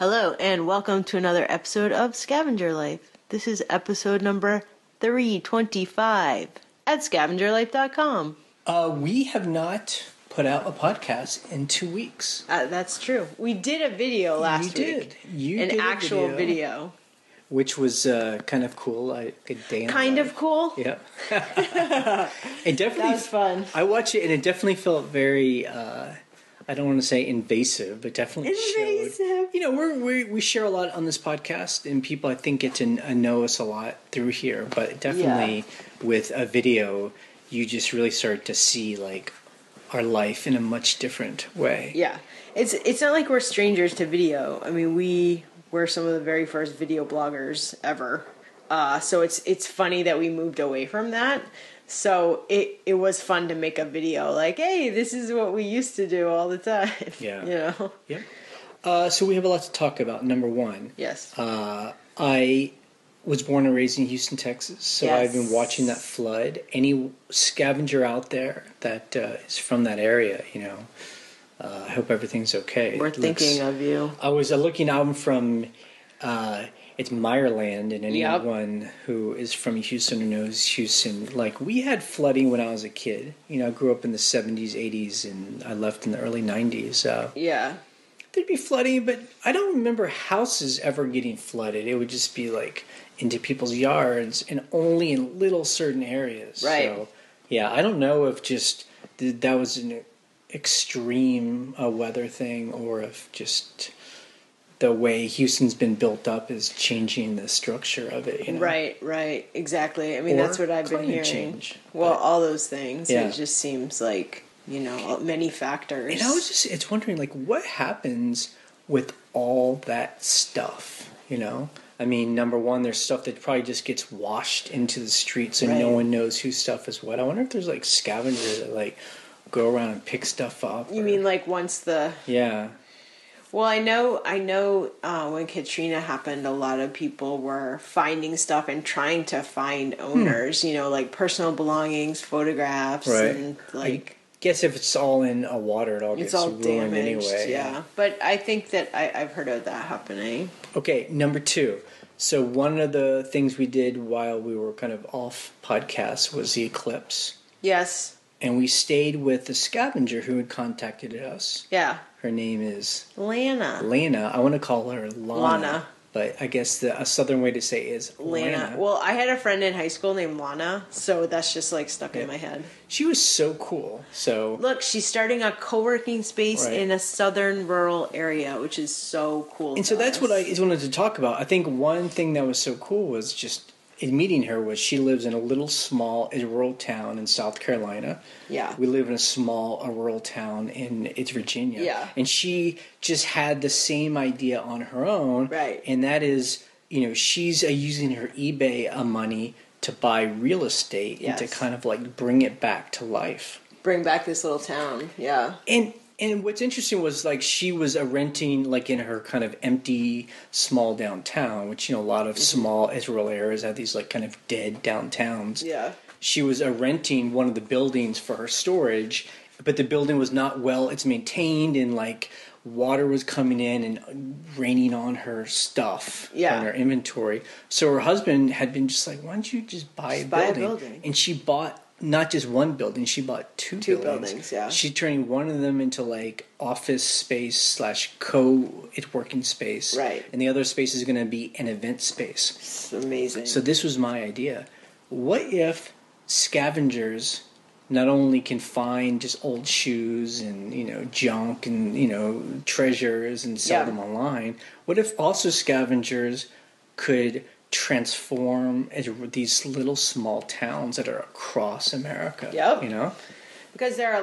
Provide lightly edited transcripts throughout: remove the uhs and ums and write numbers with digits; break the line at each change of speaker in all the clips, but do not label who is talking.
Hello, and welcome to another episode of Scavenger Life. This is episode number 325 at scavengerlife.com.
We have not put out a podcast in 2 weeks.
That's true. We did a video last week.
You did.
An actual video.
Which was kind of cool. A day in
Kind
life.
of cool?
Yeah. It definitely,
That was fun.
I watched it and it definitely felt very, I don't want to say invasive, but definitely
Invasive.
showed. You know, we share a lot on this podcast and people I think get to know us a lot through here. But definitely with a video, you just really start to see like our life in a much different way.
Yeah. It's not like we're strangers to video. I mean, we're some of the very first video bloggers ever. So it's funny that we moved away from that. So it was fun to make a video like, hey, this is what we used to do all the time.
Yeah.
You know?
Yeah. So we have a lot to talk about. Number one.
Yes.
I was born and raised in Houston, Texas. So
Yes.
I've been watching that flood. Any scavenger out there that is from that area, you know, I hope everything's okay.
We're thinking of you.
I was looking out from, it's Meyerland, and
Yep.
anyone who is from Houston or knows Houston, like we had flooding when I was a kid. You know, I grew up in the 70s, 80s, and I left in the early 90s.
Yeah.
There'd be flooding, but I don't remember houses ever getting flooded. It would just be like into people's yards and only in little certain areas.
Right.
So, yeah, I don't know if just that was an extreme weather thing or if just the way Houston's been built up is changing the structure of it. You know?
Right, exactly. I mean,
Or
that's what I've been hearing.
climate change,
well,
but-
all those things.
Yeah.
It just seems like, you know, many factors.
And I was it's wondering, like, what happens with all that stuff, you know? I mean, number one, there's stuff that probably just gets washed into the streets and no
Right.
one knows whose stuff is what. I wonder if there's, like, scavengers that, like, go around and pick stuff up.
You mean like once the...
Yeah.
Well, I know when Katrina happened, a lot of people were finding stuff and trying to find owners, you know, like personal belongings, photographs,
Right.
and like...
Guess if it's all in water, it all
It's
gets
all
ruined
damaged,
anyway.
yeah. But I think that I've heard of that happening.
Okay, number two. So one of the things we did while we were kind of off podcast was the eclipse.
Yes.
And we stayed with the scavenger who had contacted us.
Yeah.
Her name is
Lana.
Lana. I want to call her Lana.
Lana.
But I guess a southern way to say it is
Lana. Well, I had a friend in high school named Lana, so that's just like stuck in my head.
She was so cool. So
Look, she's starting a co-working space
Right.
in a southern rural area, which is so cool.
And so
to
that's
us.
what I wanted to talk about. I think one thing that was so cool was just in meeting her was she lives in a little small rural town in South Carolina.
Yeah.
We live in a small rural town in Virginia.
Yeah.
And she just had the same idea on her own.
Right.
And that is, you know, she's using her eBay money to buy real estate and to
Yes.
kind of like bring it back to life.
Bring back this little town. Yeah.
And what's interesting was like she was renting like in her kind of empty small downtown, which, you know, a lot of small rural areas have these like kind of dead downtowns.
Yeah.
She was renting one of the buildings for her storage, but the building was not it's maintained and like water was coming in and raining on her stuff, on her inventory. So her husband had been just like, why don't you just buy a building? And she bought not just one building, she bought two buildings.
Yeah.
She turned one of them into like office space / co-working space.
Right.
And the other space is going to be an event space.
It's amazing.
So this was my idea. What if scavengers not only can find just old shoes and, you know, junk and, you know, treasures and sell them online, what if also scavengers could transform these little small towns that are across America?
Yep.
You know?
Because there are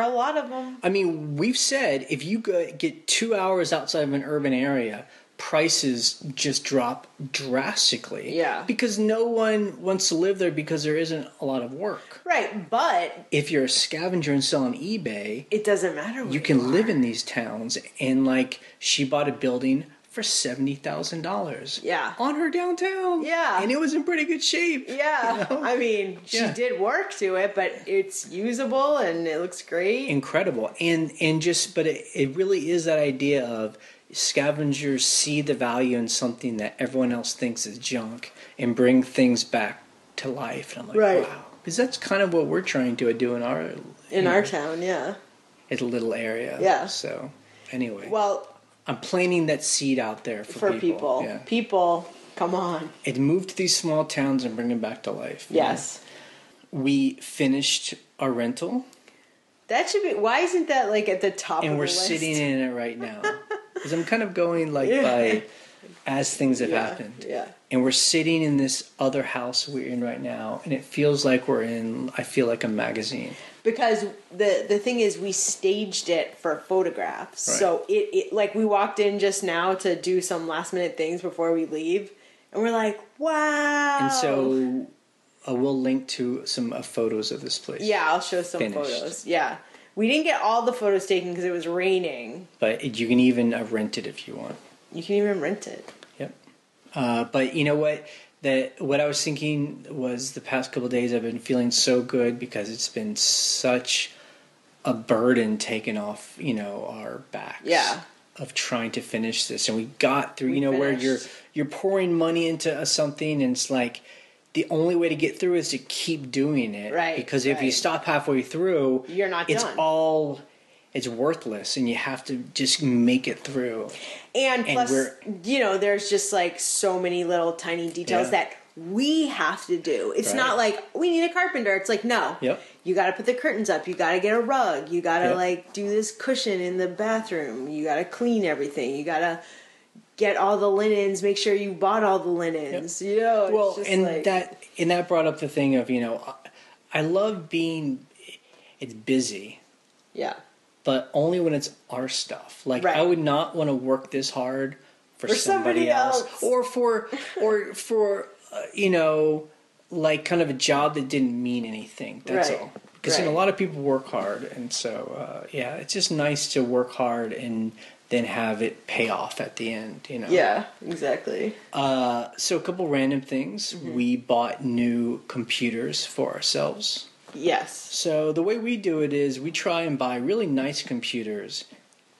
a lot of them.
I mean, we've said if you get 2 hours outside of an urban area, prices just drop drastically.
Yeah.
Because no one wants to live there because there isn't a lot of work.
Right, but
If you're a scavenger and sell on eBay,
it doesn't matter where
you can live in these towns. And like, she bought a building for $70,000.
Yeah.
On her downtown.
Yeah.
And it was in pretty good shape.
Yeah,
you know?
I mean, she did work to it, but it's usable and it looks great.
Incredible. And just, but it really is that idea of scavengers see the value in something that everyone else thinks is junk and bring things back to life. And I'm like,
Right.
wow. Because that's kind of what we're trying to do in our...
our town, yeah.
It's a little area.
Yeah.
So, anyway.
Well,
I'm planting that seed out there for people. Yeah.
People, come on.
And move to these small towns and bring them back to life.
Yes.
We finished our rental.
That should be... Why isn't that, like, at the top of the list?
And we're sitting in it right now. Because I'm kind of going, like, by... as things have happened.
Yeah.
And we're sitting in this other house we're in right now, and it feels like we're in, I feel like, a magazine.
Because the thing is, we staged it for photographs.
Right.
So it like, we walked in just now to do some last minute things before we leave, and we're like, wow.
And so we'll link to some photos of this place.
Yeah, I'll show some photos. Yeah. We didn't get all the photos taken because it was raining.
But you can even rent it if you want.
You can even rent it.
Yep. But you know what? What I was thinking was the past couple of days I've been feeling so good because it's been such a burden taken off, our backs.
Yeah.
Of trying to finish this, and we got through. Where you're pouring money into something, and it's like the only way to get through is to keep doing it.
Right.
Because if you stop halfway through,
you're not done.
It's worthless, and you have to just make it through.
And plus, there's just like so many little tiny details that we have to do. It's not like we need a carpenter. It's like, no, you got to put the curtains up. You got to get a rug. You got to like do this cushion in the bathroom. You got to clean everything. You got to get all the linens. Make sure you bought all the linens.
Well, and that brought up the thing of I love being. It's busy.
Yeah.
But only when it's our stuff. Like I would not want to work this hard for somebody else, or for like kind of a job that didn't mean anything. That's all. Because a lot of people work hard, and so it's just nice to work hard and then have it pay off at the end.
Yeah, exactly.
So a couple random things. Mm-hmm. We bought new computers for ourselves.
Yes.
So the way we do it is we try and buy really nice computers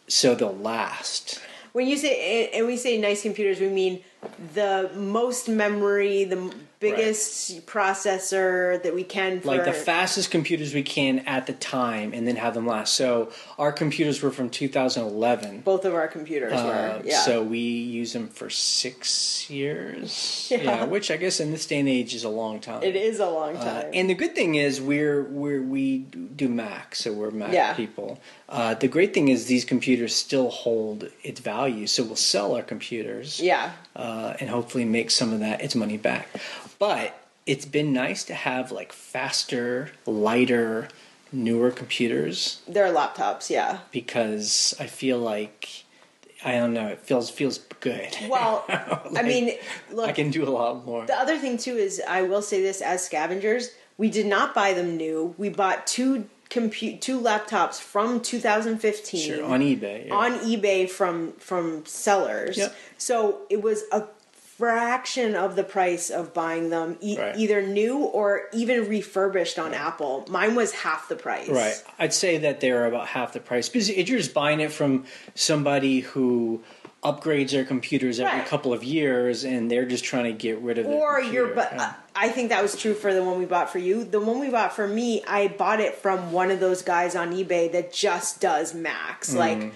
so they'll last.
When you say nice computers, we mean the most memory, the biggest processor that we can for...
Like the fastest computers we can at the time and then have them last. So our computers were from 2011.
Both of our computers were, yeah.
So we use them for 6 years. Yeah, which I guess in this day and age is a long time.
It is a long time.
And the good thing is we do Mac, so we're Mac people. The great thing is these computers still hold its value, so we'll sell our computers.
Yeah.
And hopefully make some of its money back. But it's been nice to have like faster, lighter, newer computers.
They're laptops, yeah.
Because I feel like, I don't know, it feels good.
Well,
like,
I mean, look,
I can do a lot more.
The other thing too is, I will say this, as Scavengers, we did not buy them new. We bought two laptops from 2015.
Sure, on eBay. Yeah.
On eBay from sellers.
Yep.
So it was a fraction of the price of buying them either new or even refurbished on Apple. Mine was half the price.
Right. I'd say that they're about half the price. Because if you're just buying it from somebody who upgrades their computers every couple of years and they're just trying to get rid of it.
Or I think that was true for the one we bought for you. The one we bought for me, I bought it from one of those guys on eBay that just does Macs. Like,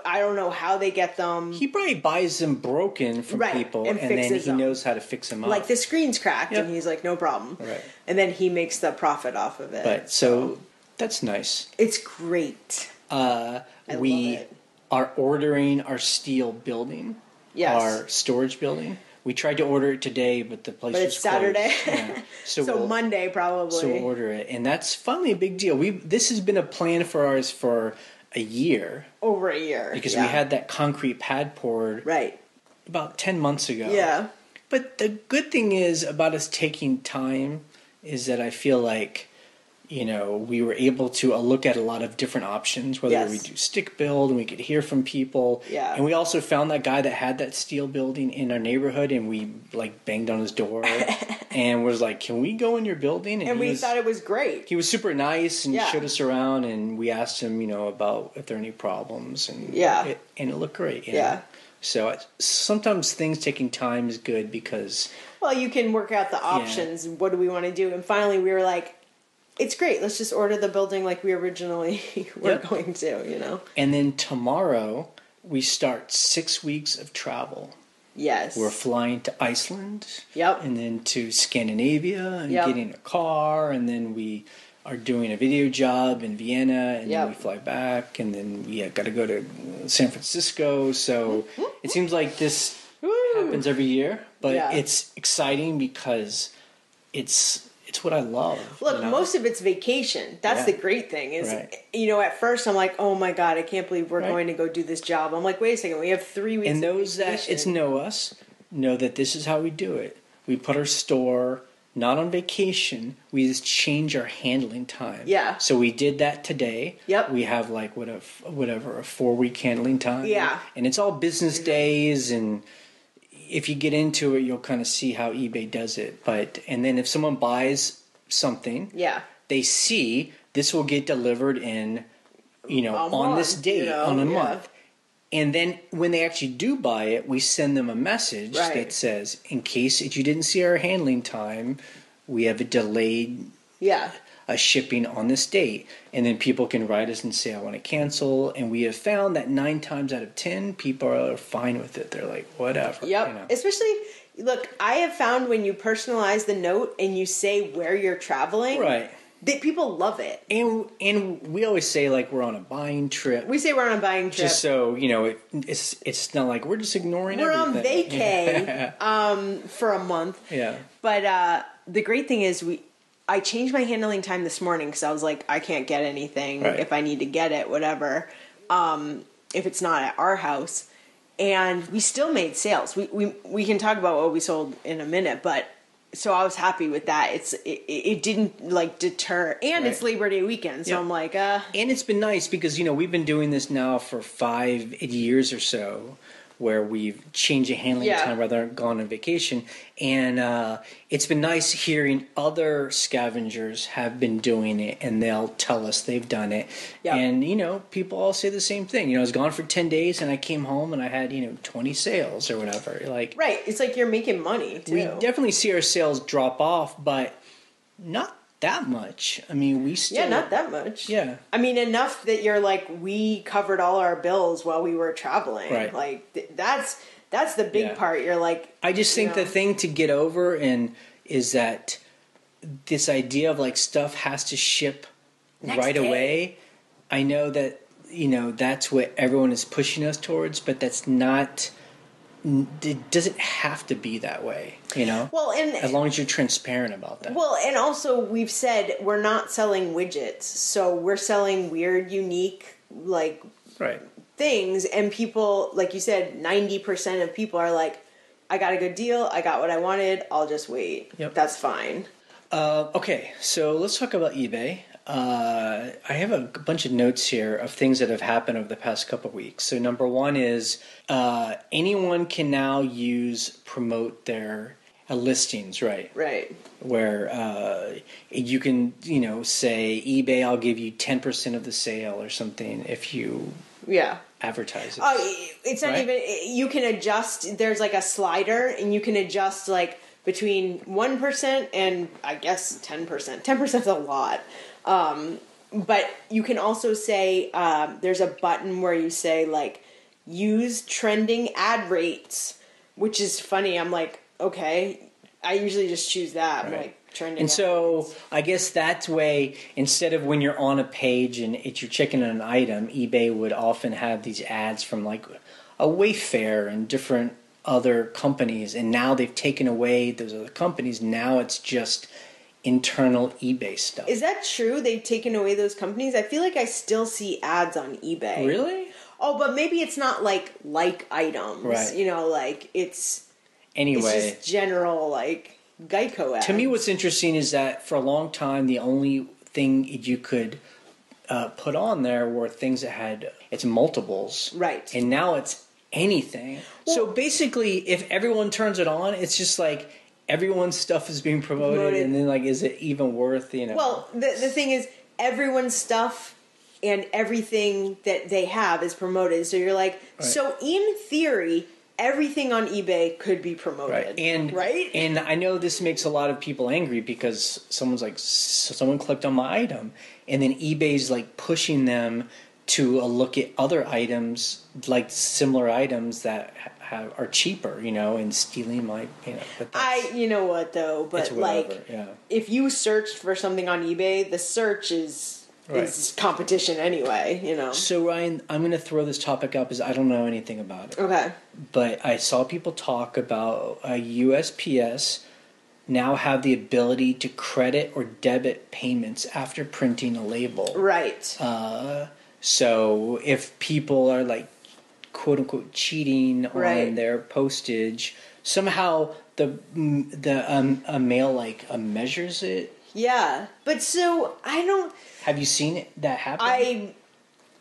I don't know how they get them.
He probably buys them broken from people and then he knows how to fix them up.
Like the screen's cracked and he's like, no problem.
Right.
And then he makes the profit off of it.
But so that's nice.
It's great. I love it.
Are ordering our steel building, our storage building. We tried to order it today, but the place was closed.
Saturday.
Yeah.
So Monday probably.
So we'll order it, and that's finally a big deal. This has been a plan for ours for a year.
Over a year.
Because we had that concrete pad poured about 10 months ago.
Yeah.
But the good thing is about us taking time is that I feel like we were able to look at a lot of different options, whether we do stick build and we could hear from people.
Yeah.
And we also found that guy that had that steel building in our neighborhood, and we like banged on his door and was like, "Can we go in your building?"
And we thought it was great.
He was super nice and showed us around, and we asked him, about if there are any problems, and it looked great. So sometimes things taking time is good because...
Well, you can work out the options. Yeah. What do we want to do? And finally we were like, it's great. Let's just order the building like we originally were going to,
And then tomorrow we start 6 weeks of travel.
Yes.
We're flying to Iceland.
Yep.
And then to Scandinavia and getting a car. And then we are doing a video job in Vienna. And then we fly back. And then we got to go to San Francisco. So it seems like this happens every year. But it's exciting because it's what I love.
Look, most of it's vacation. That's the great thing is, at first I'm like, oh my God, I can't believe we're going to go do this job. I'm like, wait a second, we have 3 weeks
and those that know us know that this is how we do it. We put our store not on vacation. We just change our handling time.
Yeah.
So we did that today.
Yep.
We have like a 4-week handling time.
Yeah.
And it's all business days, and if you get into it, you'll kind of see how eBay does it. And then if someone buys something, they see this will get delivered in, on this date, on a month. And then when they actually do buy it, we send them a message that says, in case you didn't see our handling time, we have a delayed shipping on this date. And then people can write us and say, I want to cancel. And we have found that 9 times out of 10, people are fine with it. They're like, whatever.
Yep. Especially, look, I have found when you personalize the note and you say where you're traveling, that people love it.
And we always say, like, we're on a buying trip.
We say we're on a buying trip.
Just so, it's not like we're just ignoring everything.
We're on vacay for a month.
Yeah.
But the great thing is I changed my handling time this morning because I was like, I can't get anything if I need to get it, whatever, if it's not at our house. And we still made sales. We can talk about what we sold in a minute, but so I was happy with that. It didn't like deter, and it's Labor Day weekend, so I'm like, And
it's been nice because, we've been doing this now for 5 years or so, where we've changed the handling time rather than gone on vacation. And it's been nice hearing other scavengers have been doing it, and they'll tell us they've done it. Yep. And, people all say the same thing. I was gone for 10 days, and I came home, and I had, 20 sales or whatever. Like,
right. It's like you're making money, too.
We definitely see our sales drop off, but not that much. I mean, we still...
Yeah, not that much.
Yeah.
I mean, enough that you're like, we covered all our bills while we were traveling.
Right.
Like, that's the big part. You're like...
I just think the thing to get over is that this idea of, like, stuff has to ship right away. I know that, that's what everyone is pushing us towards, but that's not... It doesn't have to be that way, Well, and as long as you're transparent about that.
Well, and also we've said we're not selling widgets, so we're selling weird, unique, like things, and people, like you said, 90% of people are like, I got a good deal, I got what I wanted, I'll just wait. Yep. That's fine.
Okay, so let's talk about eBay. I have a bunch of notes here of things that have happened over the past couple of weeks. So number one is anyone can now promote their listings, right?
Right.
Where you can, say, eBay, I'll give you 10% of the sale or something if you advertise it.
It's not even, you can adjust, there's like a slider, and you can adjust like between 1% and I guess 10%. 10% is a lot. But you can also say, there's a button where you say, like, use trending ad rates, which is funny. I'm like, okay, I usually just choose that. I'm like, trending
and
ad
so
rates.
I guess that way, instead of when you're on a page and you're checking an item, eBay would often have these ads from like a Wayfair and different other companies. And now they've taken away those other companies. Now it's just internal eBay stuff.
Is that true? They've taken away those companies? I feel like I still see ads on eBay.
Really?
Oh, but maybe it's not like items.
Right.
Like it's...
Anyway.
It's just general, like, Geico ads.
To me, what's interesting is that for a long time, the only thing you could put on there were things that had its multiples.
Right.
And now it's anything.
Well,
so basically, if everyone turns it on, it's just like everyone's stuff is being promoted. And then like, is it even worth, you know?
Well, the thing is, everyone's stuff and everything that they have is promoted. So you're like, so in theory, everything on eBay could be promoted.
And I know this makes a lot of people angry because someone clicked on my item, and then eBay's like pushing them to look at other items, like similar items that are cheaper, you know, and stealing my, you know. But
you know what though, but like, if you searched for something on eBay, the search is competition anyway, you know.
So Ryan, I'm going to throw this topic up because I don't know anything about it.
Okay.
But I saw people talk about USPS now have the ability to credit or debit payments after printing a label.
Right.
So if people are like, quote unquote, cheating on their postage, somehow a mail like measures it.
Yeah, but so I don't.
Have you seen that happen?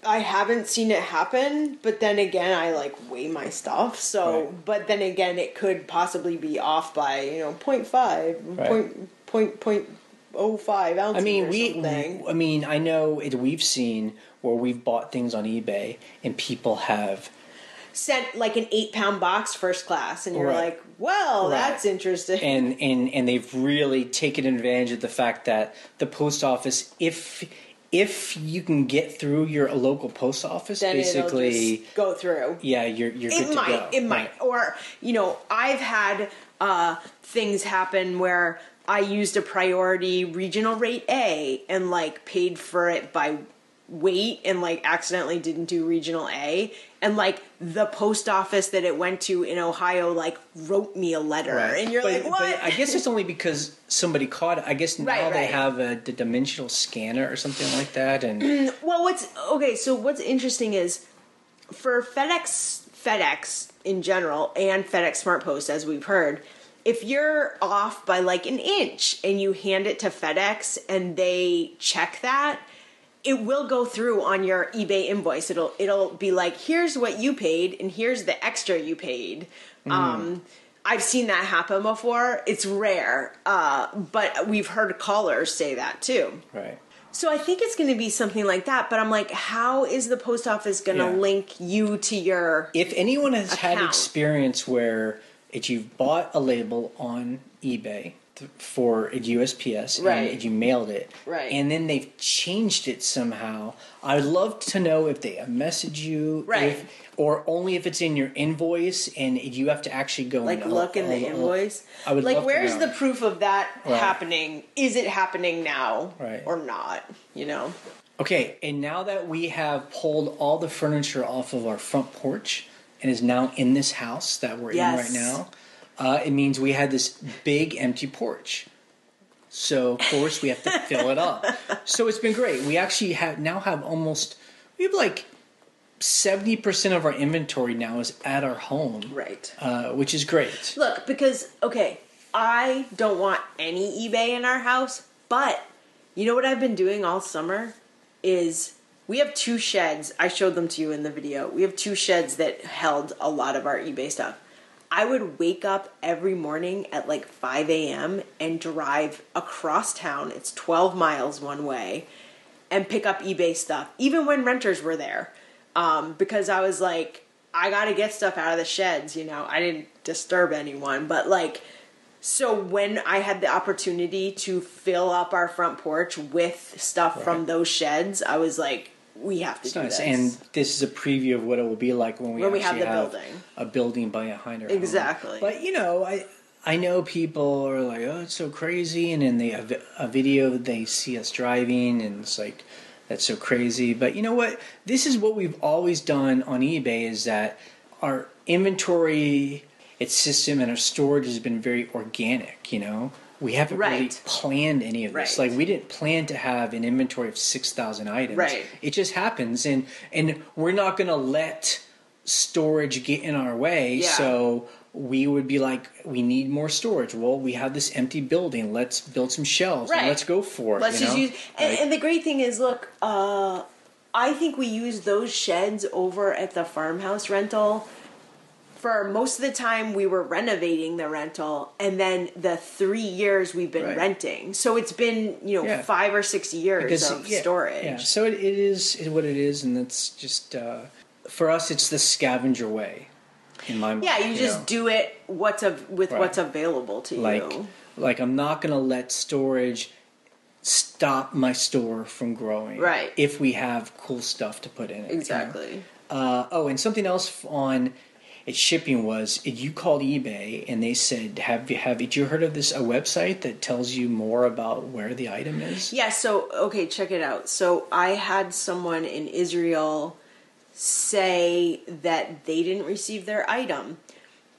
I haven't seen it happen, but then again, I like weigh my stuff. So, but then again, it could possibly be off by 0.5, point 0.05 ounces.
I mean, I know we've seen where we've bought things on eBay and people have
sent like an 8-pound box first class, and you're like, well, that's interesting.
And they've really taken advantage of the fact that the post office, if you can get through your local post office,
then
basically
it'll just go through.
Yeah, you're good to go.
It might. Or, I've had things happen where I used a priority regional rate A and like paid for it by weight and like accidentally didn't do regional A, and like the post office that it went to in Ohio like wrote me a letter, and you're like, what?
But I guess it's only because somebody caught it. I guess now they have the dimensional scanner or something like that. And
well, what's interesting is for FedEx in general and FedEx Smart Post, as we've heard, if you're off by like an inch and you hand it to FedEx and they check that, it will go through on your eBay invoice. It'll be like, here's what you paid and here's the extra you paid. I've seen that happen before. It's rare, but we've heard callers say that too.
Right.
So I think it's going to be something like that, but I'm like, how is the post office going to link you to your
If anyone has
account?
had experience where if you've bought a label on eBay for a USPS and you mailed it, and then they've changed it somehow, I'd love to know if they message you, or only if it's in your invoice and you have to actually go
like look in the invoice.
I would
like, where's the proof of that happening? Is it happening now or not?
Okay, and now that we have pulled all the furniture off of our front porch and is now in this house that we're in right now, it means we had this big empty porch. So, of course, we have to fill it up. So it's been great. We actually have like 70% of our inventory now is at our home.
Right.
Which is great.
Look, because, I don't want any eBay in our house, but you know what I've been doing all summer is we have 2 sheds. I showed them to you in the video. We have 2 sheds that held a lot of our eBay stuff. I would wake up every morning at like 5 a.m. and drive across town. It's 12 miles one way, and pick up eBay stuff, even when renters were there. Because I was like, I got to get stuff out of the sheds, I didn't disturb anyone. But like, so when I had the opportunity to fill up our front porch with stuff from those sheds, I was like, we have to do this.
And this is a preview of what it will be like when we
have the building.
A building behind our
home.
But I know people are like, oh, it's so crazy, and then they have a video they see us driving, and it's like, that's so crazy. But you know what? This is what we've always done on eBay, is that our inventory, its system, and our storage has been very organic, We haven't really planned any of this. Like, we didn't plan to have an inventory of 6,000 items. It just happens, and we're not going to let storage get in our way.
Yeah.
So we would be like, we need more storage. Well, we have this empty building. Let's build some shelves.
Right.
And let's go for it.
Let's just use. And the great thing is, look, I think we use those sheds over at the farmhouse rental. For most of the time, we were renovating the rental, and then the 3 years we've been renting. So it's been 5 or 6 years of storage.
Yeah. So it is what it is, and it's just for us, it's the scavenger way. In my mind,
you just do it what's available to you.
Like I'm not going to let storage stop my store from growing.
Right.
If we have cool stuff to put in it.
Exactly.
And something else on its shipping was you called eBay and they said, have you heard of this a website that tells you more about where the item is?
Yeah. So okay, check it out. So I had someone in Israel say that they didn't receive their item,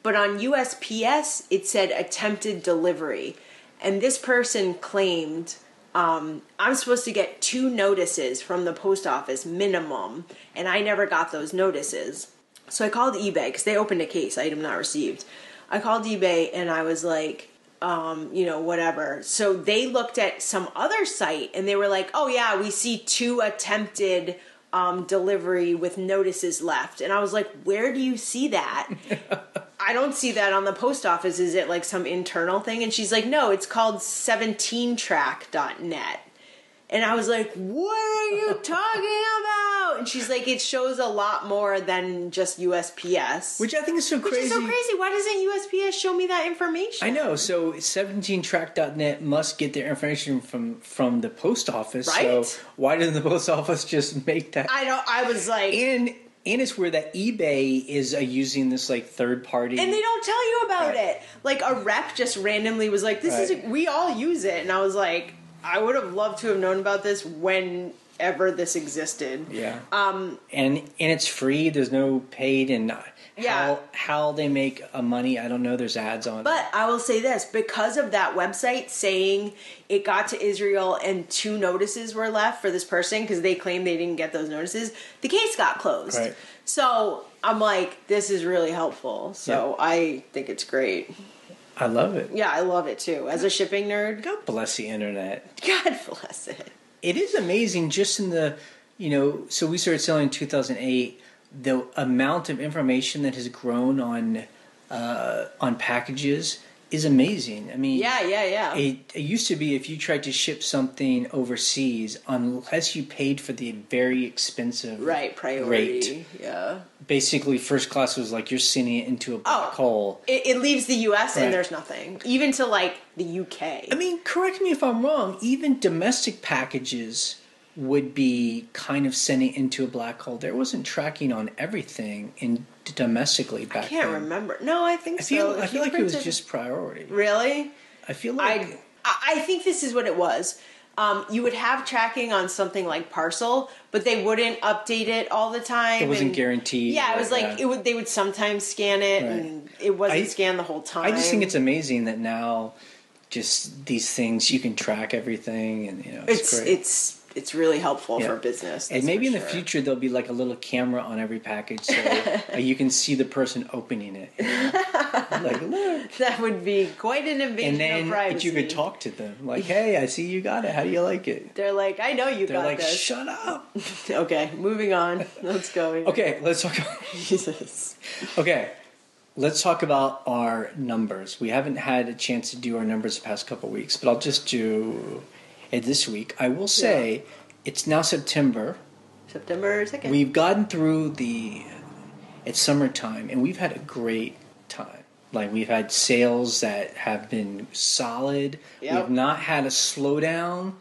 but on USPS it said attempted delivery, and this person claimed I'm supposed to get 2 notices from the post office minimum, and I never got those notices. So I called eBay because they opened a case, item not received. I called eBay and I was like, whatever. So they looked at some other site and they were like, oh yeah, we see 2 attempted delivery with notices left. And I was like, where do you see that? I don't see that on the post office. Is it like some internal thing? And she's like, no, it's called 17track.net. And I was like, what are you talking about? And she's like, it shows a lot more than just USPS.
Which I think is so crazy.
Which is so crazy. Why doesn't USPS show me that information?
I know. So 17track.net must get their information from the post office.
Right?
So why didn't the post office just make that?
I was like...
And it's weird that eBay is using this like third party.
And they don't tell you about it. Like a rep just randomly was like, we all use it. And I was like... I would have loved to have known about this whenever this existed.
Yeah. And it's free. There's no paid, and how they make money, I don't know. There's ads on.
But I will say this, because of that website saying it got to Israel and 2 notices were left for this person because they claimed they didn't get those notices, the case got closed.
Right.
So I'm like, this is really helpful. So I think it's great.
I love it.
Yeah, I love it too. As a shipping nerd.
God bless the internet.
God bless it.
It is amazing just in the, so we started selling in 2008, the amount of information that has grown on packages is amazing. I mean,
yeah.
It used to be if you tried to ship something overseas, unless you paid for the very expensive
priority
rate, basically first class was like you're sending it into a black hole.
It leaves the U.S. and there's nothing, even to like the U.K.
I mean, correct me if I'm wrong. Even domestic packages would be kind of sending into a black hole. There wasn't tracking on everything domestically back then.
I can't remember. No, I think so.
I feel like it was just priority.
Really?
I feel like...
I think this is what it was. You would have tracking on something like Parcel, but they wouldn't update it all the time.
It wasn't guaranteed.
Yeah, it was like they would sometimes scan it, and it wasn't scanned the whole time.
I just think it's amazing that now just these things, you can track everything, and it's great.
It's really helpful for business.
And maybe in the future there'll be like a little camera on every package so you can see the person opening it. Like, look.
That would be quite an invasion of privacy.
And you could talk to them. Like, hey, I see you got it. How do you like it?
They're like, I know you got this.
They're like, shut up.
Okay, moving on. Let's go.
Okay, let's talk about...
Jesus.
Okay, let's talk about our numbers. We haven't had a chance to do our numbers the past couple of weeks, but I'll just do... this week. I will say it's now September.
September 2nd.
We've gotten through it's summertime and we've had a great time. Like we've had sales that have been solid. Yep. We've not had a slowdown.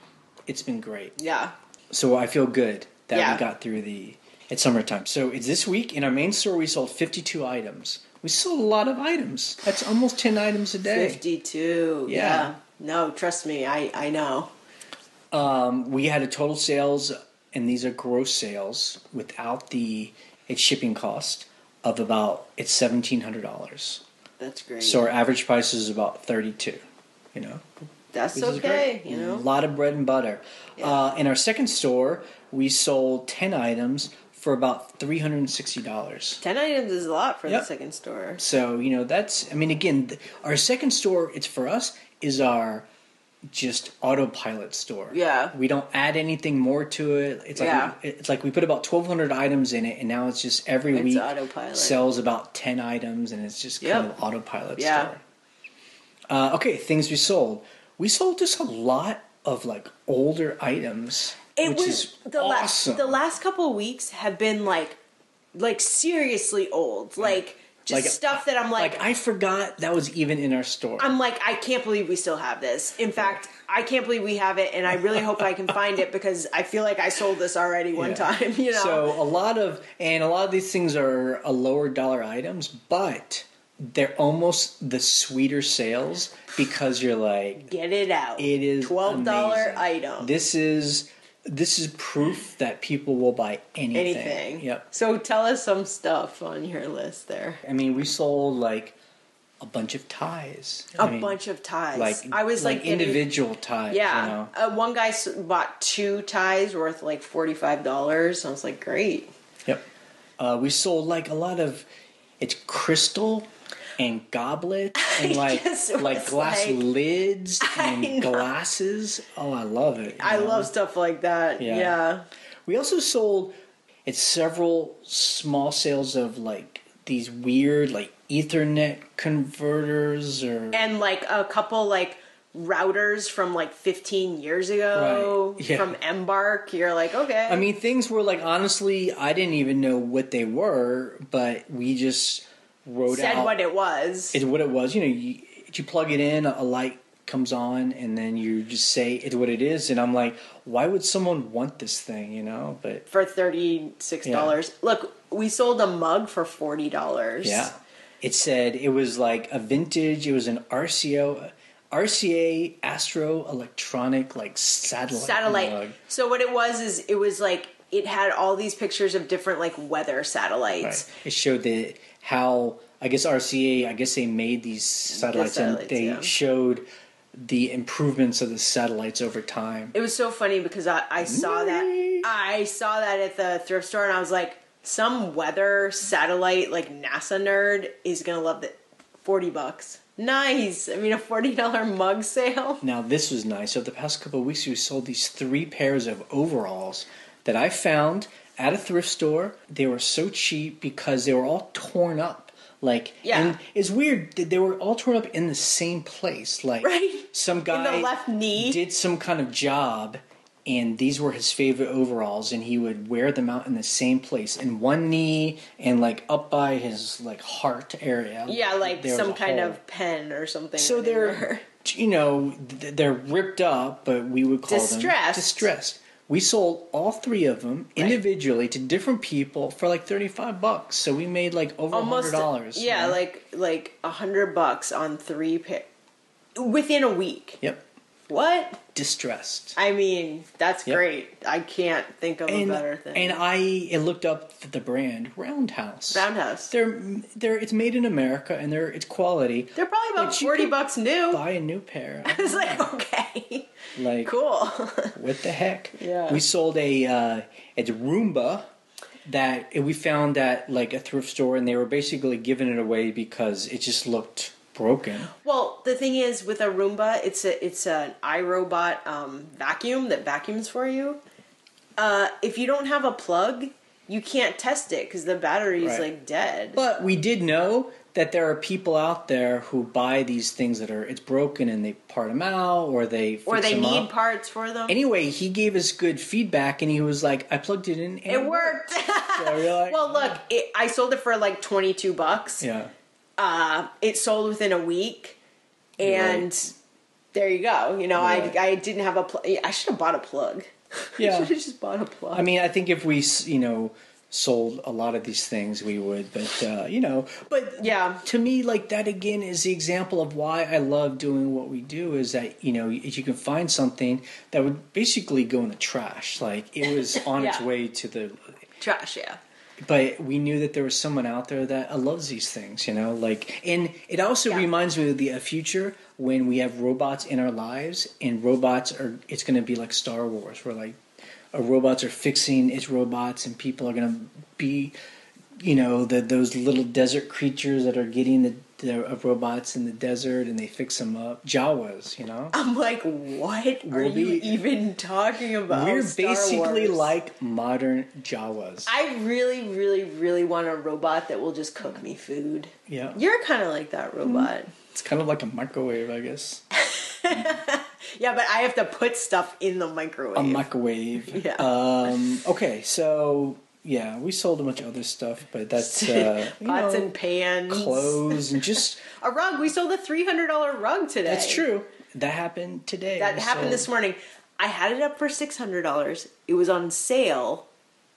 It's been great.
Yeah.
So I feel good that we got through it's summertime. So it's this week in our main store we sold 52 items. We sold a lot of items. That's almost 10 items a day.
52. Yeah. No, trust me, I know.
We had a total sales, and these are gross sales without its shipping cost of it's $1,700.
That's great.
So our average price is about $32.
That's okay.
A lot of bread and butter.
Yeah.
In our second store, we sold 10 items for about $360.
10 items is a lot for
Yep.
the second store.
So, that's, I mean, again, our second store, it's for us, is our just autopilot store.
Yeah.
We don't add anything more to it. It's like we put about 1,200 items in it, and now it's just every week
autopilot.
sells about 10 items, and it's just kind of autopilot store. Okay, things we sold. We sold just a lot of like older items, which is awesome.
The last couple of weeks have been like seriously old. Like stuff that I'm like
I forgot that was even in our store.
I'm like, I can't believe we still have this. In fact, I can't believe we have it, and I really hope I can find it because I feel like I sold this already one time,
So a lot of these things are a lower dollar items, but they're almost the sweeter sales because you're like,
get it out.
It is
$12 item.
This is proof that people will buy anything. Yep.
So tell us some stuff on your list there.
I mean, we sold like a bunch of ties.
A bunch of ties.
Like
I was like
individual ties.
Yeah. One guy bought 2 ties worth like $45. I was like, great.
Yep. We sold like a lot of crystal and goblets and like glass lids and glasses. Oh, I love it.
I love stuff like that. Yeah.
We also sold several small sales of like these weird like Ethernet converters
and like a couple like routers from like 15 years ago from Embark. You're like, okay.
I mean, things were like, honestly, I didn't even know what they were, but we just said
what it was.
It's what it was. You plug it in, a light comes on, and then you just say it's what it is. And I'm like, why would someone want this thing? But
for $36. Look, we sold a mug for $40.
Yeah, it said it was like a vintage. It was an RCA Astro Electronic like satellite mug.
So what it was is it was like it had all these pictures of different like weather satellites.
Right. It showed how I guess RCA they made these satellites and they showed the improvements of the satellites over time.
It was so funny because I saw that at the thrift store and I was like, some weather satellite like NASA nerd is gonna love that. $40. Nice. I mean, a $40 mug sale.
Now this was nice. So the past couple of weeks we sold these 3 pairs of overalls that I found at a thrift store. They were so cheap because they were all torn up. And it's weird. They were all torn up in the same place. Some guy
in the left knee
did some kind of job, and these were his favorite overalls, and he would wear them out in the same place, in one knee and up by his heart area.
Yeah, some kind of pen or something.
So they're they're ripped up, but we would call them distressed. We sold all 3 of them individually to different people for $35. So we made over $100.
Yeah, like $100 on 3 pairs within a week.
Yep.
What?
Distressed.
I mean, that's great. I can't think of a better thing.
And I looked up the brand Roundhouse.
Roundhouse.
It's made in America and it's quality.
They're probably about $40 new.
Buy a new pair.
I was okay. Cool.
What the heck?
Yeah.
We sold a Roomba that we found at a thrift store, and they were basically giving it away because it just looked broken.
Well, the thing is, with a Roomba, it's an iRobot vacuum that vacuums for you. If you don't have a plug, you can't test it because the battery's dead.
But we did know that there are people out there who buy these things that it's broken and they part them out or they fix them
need
up.
Parts for them.
Anyway, he gave us good feedback and he was like, I plugged it in and it
worked.
So you're like,
well, look, I sold it for $22.
Yeah.
It sold within a week, and there you go. I didn't have a plug. I should have bought a plug.
Yeah.
I should have just bought a plug.
I mean, I think if we, sold a lot of these things, we would. But, to me, that again is the example of why I love doing what we do is that, if you can find something that would basically go in the trash. It was on its way to the
trash, yeah.
But we knew that there was someone out there that loves these things, and it also reminds me of the future when we have robots in our lives, and robots it's going to be like Star Wars, where robots are fixing its robots, and people are going to be, those little desert creatures that are getting the robots in the desert, and they fix them up. Jawas,
I'm like, what are you even talking about?
We're
Star
basically
Wars.
like modern Jawas.
I really, really, really want a robot that will just cook me food.
Yeah.
You're kind of like that robot.
It's kind of like a microwave, I guess.
Yeah, but I have to put stuff in the microwave.
A microwave.
Yeah.
Okay, so... Yeah, we sold a bunch of other stuff, but that's
pots and pans,
clothes, and just
a rug. We sold a $300 rug today.
That's true. That happened today.
That happened this morning. I had it up for $600. It was on sale,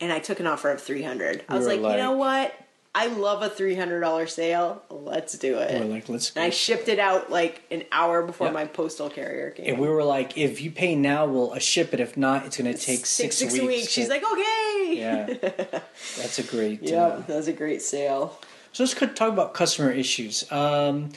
and I took an offer of $300. I was like, you know what? I love a $300 sale. Let's do it.
We're like, let's go.
And I shipped it out like an hour before my postal carrier came.
And we were like, if you pay now, we'll ship it. If not, it's going to take six weeks.
She's like, okay.
Yeah. That's a great...
that was a great sale.
So let's talk about customer issues. On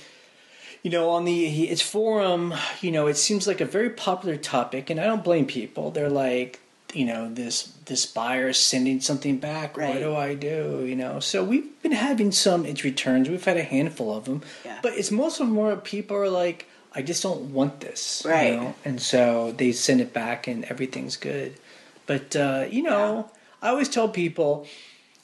its forum, it seems like a very popular topic, and I don't blame people. They're like, this buyer is sending something back.
Right.
What do I do? So we've been having some returns. We've had a handful of them.
Yeah.
But it's most of them where people are like, I just don't want this.
Right.
And so they send it back and everything's good. But, I always tell people,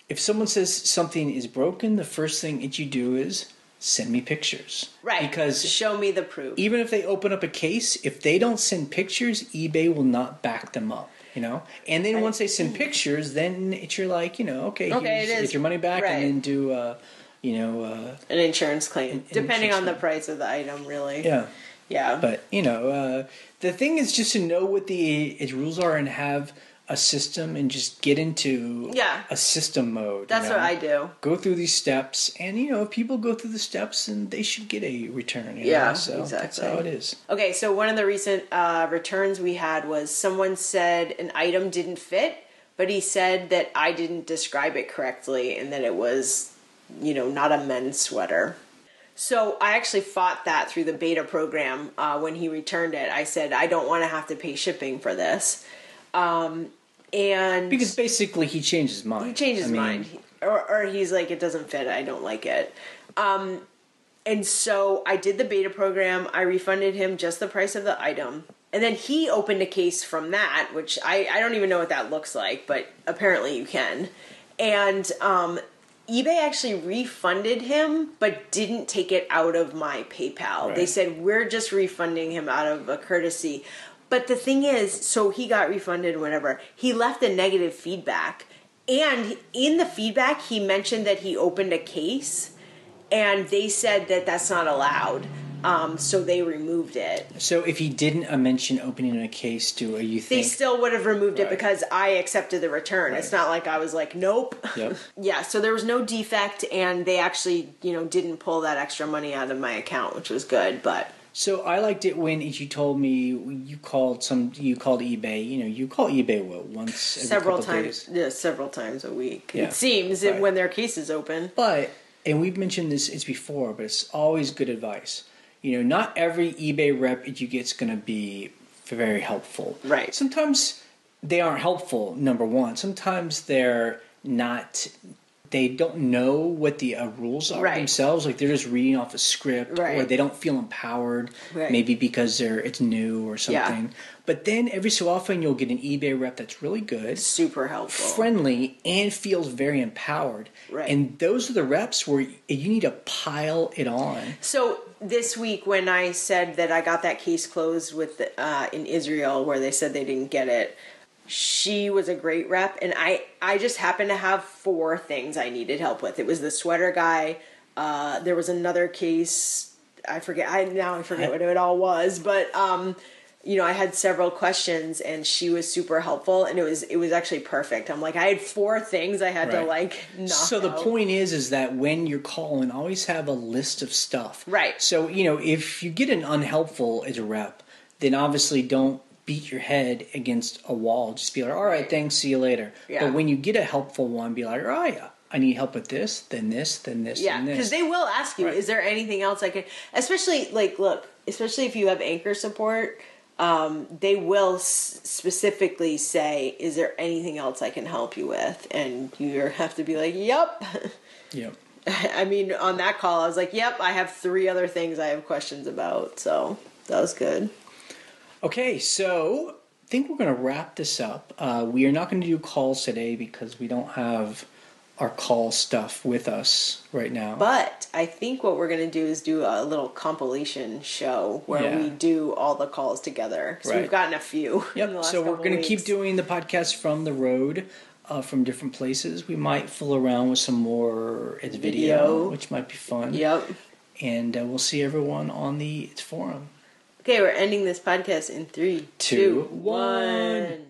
if someone says something is broken, the first thing that you do is send me pictures.
Right.
Because
show me the proof.
Even if they open up a case, if they don't send pictures, eBay will not back them up. And then once they send pictures, then you're like, okay, get your money back, and then do, an
insurance claim, depending on the price of the item, really.
Yeah.
Yeah.
But, the thing is just to know what its rules are and have a system and just get into a system mode.
That's what I do.
Go through these steps, and if people go through the steps, and they should get a return. So
exactly.
That's how it is.
Okay, so one of the recent returns we had was someone said an item didn't fit, but he said that I didn't describe it correctly and that it was, not a men's sweater. So I actually fought that through the beta program when he returned it. I said, I don't want to have to pay shipping for this. And
because basically he changed his mind.
He changed his mind. Or he's like, it doesn't fit, I don't like it. And so I did the beta program. I refunded him just the price of the item. And then he opened a case from that, which I don't even know what that looks like, but apparently you can. And eBay actually refunded him, but didn't take it out of my PayPal. Right. They said, we're just refunding him out of a courtesy. But the thing is, so he got refunded, whatever. He left a negative feedback. And in the feedback, he mentioned that he opened a case. And they said that that's not allowed. So they removed it.
So if he didn't mention opening a case, you think...
They still would have removed it because I accepted the return. Right. It's not like I was like, nope.
Yep.
Yeah, so there was no defect. And they actually, didn't pull that extra money out of my account, which was good, but...
So I liked it when you told me you called eBay. You call eBay once every
several
couple
times.
days?
Yeah, several times a week.
Yeah.
It seems when their case is open.
And we've mentioned this before, but it's always good advice. Not every eBay rep that you get is going to be very helpful.
Right.
Sometimes they aren't helpful. Number one, sometimes they're not. They don't know what the rules are themselves. Like they're just reading off a script, or they don't feel empowered. Right. Maybe because it's new or something. Yeah. But then every so often you'll get an eBay rep that's really good,
super helpful,
friendly, and feels very empowered. Right. And those are the reps where you need to pile it on.
So this week when I said that I got that case closed with in Israel, where they said they didn't get it. She was a great rep, and I just happened to have 4 things I needed help with. It was the sweater guy. There was another case. I forget what it all was, but I had several questions, and she was super helpful, and it was actually perfect. I'm like, I had 4 things I had to knock
So the
out.
point is that when you're calling, always have a list of stuff.
Right.
So if you get an unhelpful as a rep, then obviously don't beat your head against a wall. Just be like, all right, thanks, see you later. Yeah. But when you get a helpful one, be like, all right, I need help with this, then this, then this,
yeah,
then this.
because they will ask you, is there anything else I can... Especially if you have anchor support, they will specifically say, is there anything else I can help you with? And you have to be like, yep.
Yep.
I mean, on that call, I was like, yep, I have 3 other things I have questions about. So that was good.
Okay, so I think we're going to wrap this up. We are not going to do calls today because we don't have our call stuff with us right now.
But I think what we're going to do is do a little compilation show where we do all the calls together. So we've gotten a few.
Yep, so we're going to keep doing the podcast from the road, from different places. We might fool around with some more video, which might be fun.
Yep.
And we'll see everyone on the forum.
Okay, we're ending this podcast in 3, 2, 1.